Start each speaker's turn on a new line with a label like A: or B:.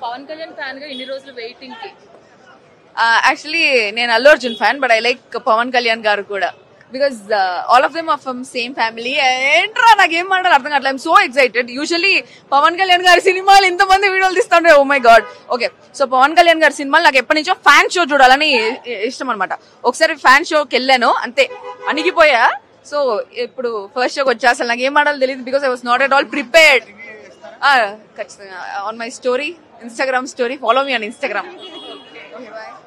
A: Pawan Kalyan fan గా ఇన్ని రోజులు వెయిటింగ్ కి
B: యాక్చువల్లీ నేను Allu Arjun fan but I like Pawan Kalyan garu కూడా because all of them are from same family. ఏంట్రా నాకేం మాట్లాడాలి అర్థం కావట్లేదు. I'm so excited. Usually Pawan Kalyan గారి సినిమాలు ఇంతమంది వీడియోలు తీస్తుంటే oh my God. Okay, so Pawan Kalyan గారి సినిమాలు నాకు ఎప్పటి నుంచో ఫ్యాన్ షో చూడాలని ఇష్టం అనమాట. ఒకసారి ఫ్యాన్ షోకి వెళ్ళాను, అంతే అణిగిపోయా. సో ఇప్పుడు ఫస్ట్ షోకి వచ్చా. అసలు నాకు ఏం మాట్లాడాలి తెలియదు because I was not at all prepared. ఖచ్చితంగా on my story, Instagram story. Follow me on Instagram. Okay, bye.